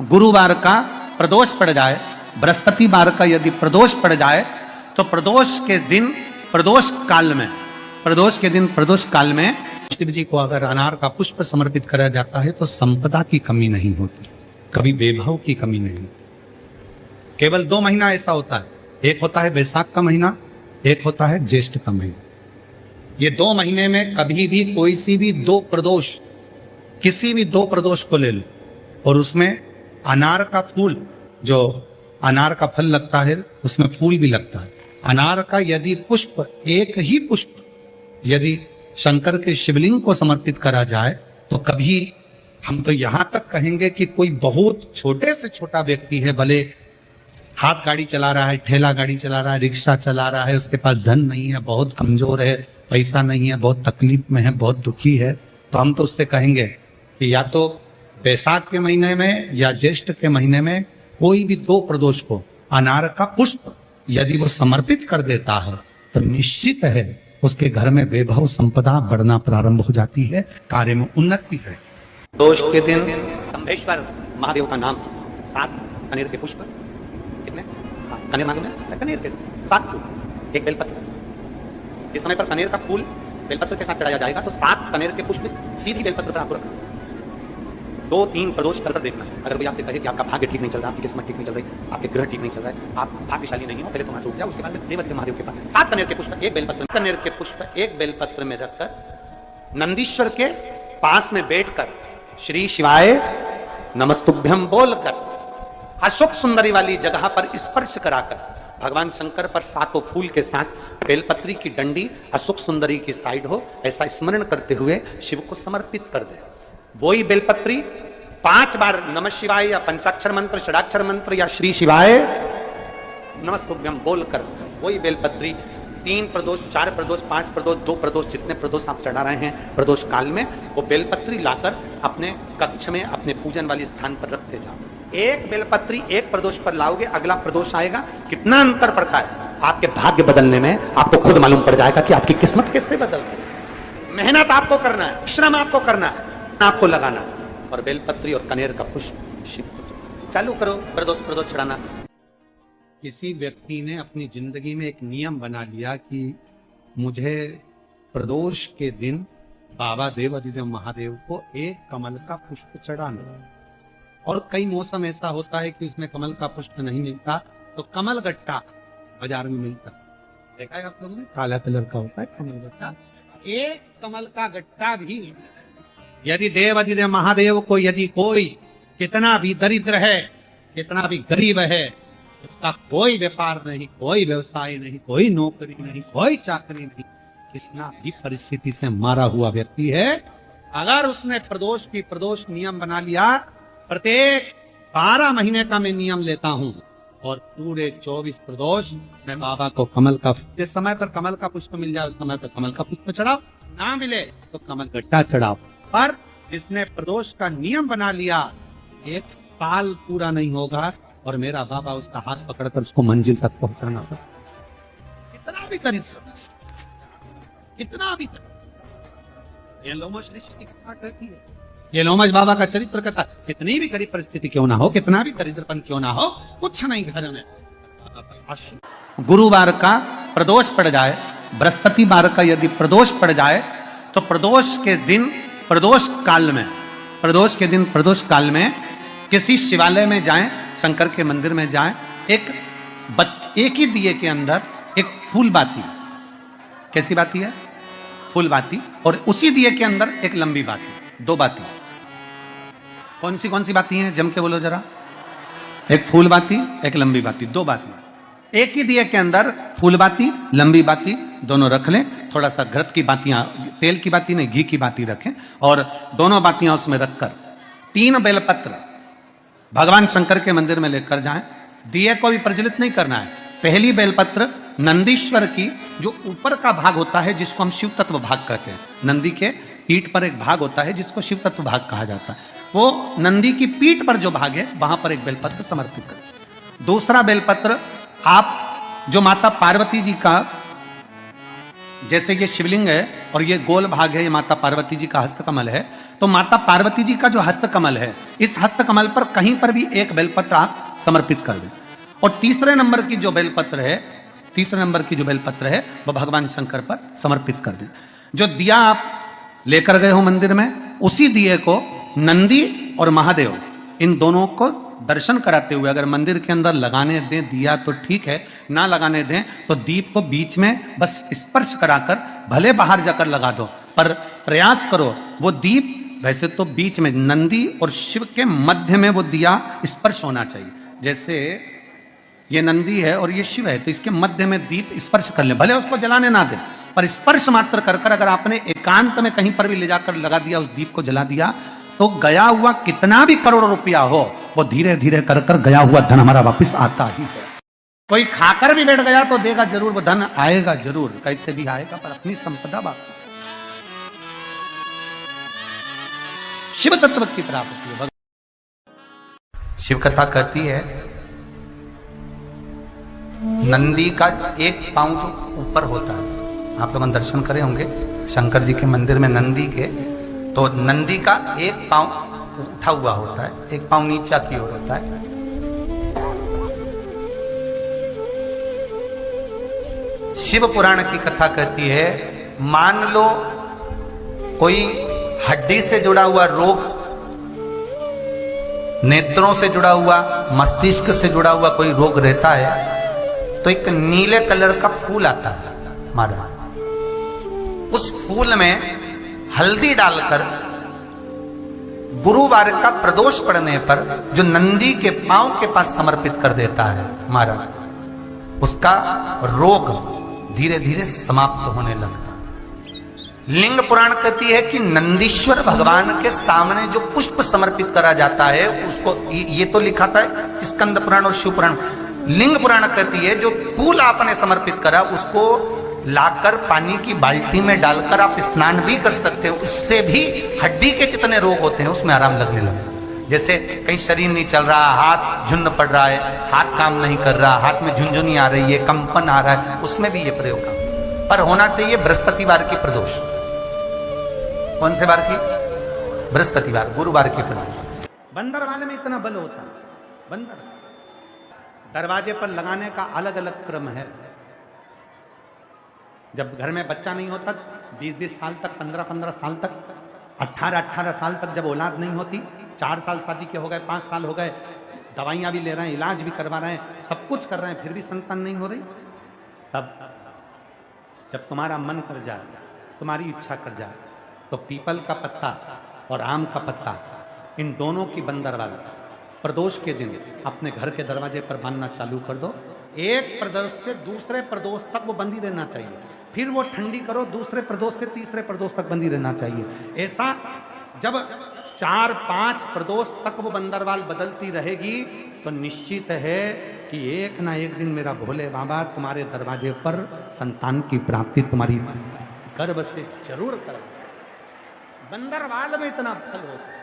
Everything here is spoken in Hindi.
गुरुवार का प्रदोष पड़ जाए, बृहस्पतिवार का यदि प्रदोष पड़ जाए तो प्रदोष के दिन प्रदोष काल में शिव जी को अगर अनार का पुष्प समर्पित करा जाता है तो संपदा की कमी नहीं होती, कभी वैभव की कमी नहीं। केवल 2 महीना ऐसा होता है, एक होता है वैशाख का महीना, एक होता है ज्येष्ठ का महीना। ये 2 महीने में कभी भी कोई सी भी 2 प्रदोष, किसी भी 2 प्रदोष को ले लो और उसमें अनार का फूल, जो अनार का फल लगता है उसमें फूल भी लगता है। अनार का यदि पुष्प, एक ही पुष्प यदि शंकर के शिवलिंग को समर्पित करा जाए तो कभी, हम तो यहां तक कहेंगे कि कोई बहुत छोटे से छोटा व्यक्ति है, भले हाथ गाड़ी चला रहा है, ठेला गाड़ी चला रहा है, रिक्शा चला रहा है, उसके पास धन नहीं है, बहुत कमजोर है, पैसा नहीं है, बहुत तकलीफ में है, बहुत दुखी है, तो हम तो उससे कहेंगे कि या तो वैशाख के महीने में या ज्येष्ठ के महीने में कोई भी 2 प्रदोष को अनार का पुष्प यदि वो समर्पित कर देता है तो निश्चित है उसके घर में वैभव संपदा बढ़ना प्रारंभ हो जाती है, कार्य में उन्नति है। दोष के दिन शंभेश्वर महादेव का नाम 7 कनेर के पुष्प, कितने 7 कनेर मालूम है, कनेर के 7 फूल, 1 बेलपत्र। जिस समय पर कनेर का फूल बेलपत्र के साथ चढ़ाया जाएगा तो 7 कनेर के पुष्प सीधी बेलपत्र पर आपको रखना, 2-3 प्रदोष कर देखना। अगर कोई आपसे कहे कि आपका भाग्य ठीक नहीं चल रहा, आपकी किस्मत ठीक नहीं चल रही, आपके ग्रह ठीक नहीं चल रहा है, आप भाग्यशाली नहीं हो, पहले तो वहां रुक जाओ, उसके बाद देवदेव महादेव के पास 7 कनेर के पुष्प, 1 बेलपत्र, कनेर के पुष्प 1 बेलपत्र में रखकर नंदीश्वर के पास में बैठकर श्री शिवाय नमस्तुभ्यम बोलकर अशोक सुंदरी वाली जगह पर स्पर्श कराकर भगवान शंकर पर 7 फूल के साथ बेलपत्री की डंडी अशोक सुंदरी की साइड हो, ऐसा स्मरण करते हुए शिव को समर्पित कर दे। वही बेलपत्री 5 बार नमः शिवाय या पंचाक्षर मंत्र, षडाक्षर मंत्र या श्री शिवाय नमस्तुभ्यम बोलकर वही बेलपत्री 3 प्रदोष, 4 प्रदोष, 5 प्रदोष, 2 प्रदोष, जितने प्रदोष आप चढ़ा रहे हैं प्रदोष काल में, वो बेलपत्री लाकर अपने कक्ष में, अपने पूजन वाले स्थान पर रखते जाओ। 1 बेलपत्री 1 प्रदोष पर लाओगे, अगला प्रदोष आएगा, कितना अंतर पड़ता है आपके भाग्य बदलने में, आपको खुद मालूम पड़ जाएगा कि आपकी किस्मत कैसे बदल रही है। मेहनत आपको करना है, श्रम आपको करना है, आपको लगाना, और बेलपत्री और कनेर का पुष्प शिव को चालू करो प्रदोष चढ़ाना। किसी व्यक्ति ने अपनी जिंदगी में एक नियम बना लिया कि मुझे प्रदोष के दिन बाबा देवाधिदेव महादेव को 1 कमल का पुष्प चढ़ाना, और कई मौसम ऐसा होता है कि उसमें कमल का पुष्प नहीं मिलता तो कमल गट्टा बाजार में मिलता, देखा है आप लोगों ने, काला कलर का होता है कमल गट्टा। 1 कमल का गट्टा भी यदि देवाधिदेव महादेव को, यदि कोई कितना भी दरिद्र है, कितना भी गरीब है, उसका कोई व्यापार नहीं, कोई व्यवसाय नहीं, कोई नौकरी नहीं, कोई चाकरी नहीं, कितना भी परिस्थिति से मारा हुआ व्यक्ति है, अगर उसने प्रदोष नियम बना लिया, प्रत्येक 12 महीने का मैं नियम लेता हूं और पूरे 24 प्रदोष मैं बाबा को कमल का, जिस समय पर कमल का पुष्प मिल जाए उस समय पर कमल का पुष्प चढ़ाओ, ना मिले तो कमल गट्टा चढ़ाओ। पर जिसने प्रदोष का नियम बना लिया, 1 साल पूरा नहीं होगा और मेरा बाबा उसका हाथ पकड़कर उसको मंजिल तक पहुंचाना होगा। कितना भी दरिद्र, कितना भी ये लोमश ऋषि की कथा कहती है, ये लोमश बाबा का चरित्र कथा, कितनी भी गरीब परिस्थिति क्यों ना हो, कितना भी दरिद्रपन क्यों ना हो, कुछ नहीं घर में। गुरुवार का प्रदोष पड़ जाए, बृहस्पतिवार का यदि प्रदोष पड़ जाए तो प्रदोष के दिन प्रदोष काल में किसी शिवालय में जाएं, शंकर के मंदिर में जाएं, एक ही दिए के अंदर एक फूल बाती, कैसी बाती है, फूल बाती, और उसी दिए के अंदर एक लंबी बाती, 2 बाती। कौन सी बाती हैं, जम के बोलो जरा। एक फूल बाती, एक लंबी बाती, 2 बाती। एक ही दिए के अंदर फूल बाती, लंबी बाती दोनों रख लें, थोड़ा सा घृत की बातियां, तेल की बाती नहीं, घी की बाती रखें, और दोनों बातियां उसमें रखकर 3 बेलपत्र भगवान शंकर के मंदिर में लेकर जाएं। दिए को भी प्रज्वलित नहीं करना है। पहली बेलपत्र नंदीश्वर की, जो ऊपर का भाग होता है जिसको हम शिव तत्व भाग कहते हैं, नंदी के पीठ पर एक भाग होता है जिसको शिव तत्व भाग कहा जाता है, वो नंदी की पीठ पर जो भाग है वहां पर एक बेलपत्र समर्पित करें। दूसरा बेलपत्र आप जो माता पार्वती जी का जैसे ये शिवलिंग है और ये गोल भाग है, ये माता पार्वती जी का हस्तकमल है, तो माता पार्वती जी का जो हस्तकमल है, इस हस्तकमल पर कहीं पर भी एक बेलपत्र आप समर्पित कर दें। और तीसरे नंबर की जो बेलपत्र है वह भगवान शंकर पर समर्पित कर दें। जो दिया आप लेकर गए हो मंदिर में, उसी दिए को नंदी और महादेव इन दोनों को दर्शन कराते हुए अगर मंदिर के अंदर लगाने दें दिया तो ठीक है, ना लगाने दें तो दीप को बीच में बस स्पर्श कराकर भले बाहर जाकर लगा दो, पर प्रयास करो वो दीप वैसे तो बीच में नंदी और शिव के मध्य में वो दिया स्पर्श होना चाहिए। जैसे ये नंदी है और ये शिव है, तो इसके मध्य में दीप स्पर्श कर ले, भले उसको जलाने ना दे, पर स्पर्श मात्र कर कर अगर आपने एकांत में कहीं पर भी ले जाकर लगा दिया, उस दीप को जला दिया, तो गया हुआ कितना भी करोड़ रुपया हो वो धीरे धीरे कर कर गया हुआ धन हमारा वापस आता ही है। कोई खाकर भी बैठ गया तो देगा जरूर, वो धन आएगा जरूर, कैसे भी आएगा, पर अपनी संपदा वापस। शिव तत्व की प्राप्ति है। शिव कथा कहती है नंदी का एक पांव जो ऊपर होता है, आप लोग दर्शन करे होंगे शंकर जी के मंदिर में नंदी के, तो नंदी का एक पांव उठा हुआ होता है, एक पांव नीचा की ओर होता है। शिव पुराण की कथा कहती है, मान लो कोई हड्डी से जुड़ा हुआ रोग, नेत्रों से जुड़ा हुआ, मस्तिष्क से जुड़ा हुआ कोई रोग रहता है, तो एक नीले कलर का फूल आता है महाराज, उस फूल में हल्दी डालकर गुरुवार का प्रदोष पड़ने पर जो नंदी के पांव के पास समर्पित कर देता है महाराज, उसका रोग धीरे धीरे समाप्त होने लगता है। लिंग पुराण कहती है कि नंदीश्वर भगवान के सामने जो पुष्प समर्पित करा जाता है उसको, ये तो लिखा था स्कंद पुराण और शिव पुराण, लिंग पुराण कहती है जो फूल आपने समर्पित करा उसको लाकर पानी की बाल्टी में डालकर आप स्नान भी कर सकते हो, उससे भी हड्डी के जितने रोग होते हैं उसमें आराम लगने लगता है। जैसे कहीं शरीर नहीं चल रहा, हाथ झुन्न पड़ रहा है, हाथ काम नहीं कर रहा, हाथ में झुंझुनी आ रही है, कंपन आ रहा है, उसमें भी ये प्रयोग काम, पर होना चाहिए बृहस्पतिवार की प्रदोष। कौन से वार की? बृहस्पतिवार, गुरुवार की प्रदोष। बंदर वाले में इतना बल होता है, बंदर दरवाजे पर लगाने का अलग अलग क्रम है। जब घर में बच्चा नहीं होता, 20-20 साल तक, 15-15 साल तक, 18-18 साल तक जब औलाद नहीं होती, 4 साल शादी के हो गए, 5 साल हो गए, दवाइयाँ भी ले रहे हैं, इलाज भी करवा रहे हैं, सब कुछ कर रहे हैं, फिर भी संतान नहीं हो रही, तब जब तुम्हारा मन कर जाए, तुम्हारी इच्छा कर जाए, तो पीपल का पत्ता और आम का पत्ता, इन दोनों की बंदरवाल प्रदोष के दिन अपने घर के दरवाजे पर बांधना चालू कर दो। एक प्रदोष से दूसरे प्रदोष तक वो बंदी रहना चाहिए, फिर वो ठंडी करो, दूसरे प्रदोष से तीसरे प्रदोष तक बंदी रहना चाहिए। ऐसा जब 4-5 प्रदोष तक वो बंदरवाल बदलती रहेगी तो निश्चित है कि एक ना एक दिन मेरा भोले बाबा तुम्हारे दरवाजे पर संतान की प्राप्ति तुम्हारी गर्भ से जरूर करेगा। बंदरवाल में इतना फल होता है।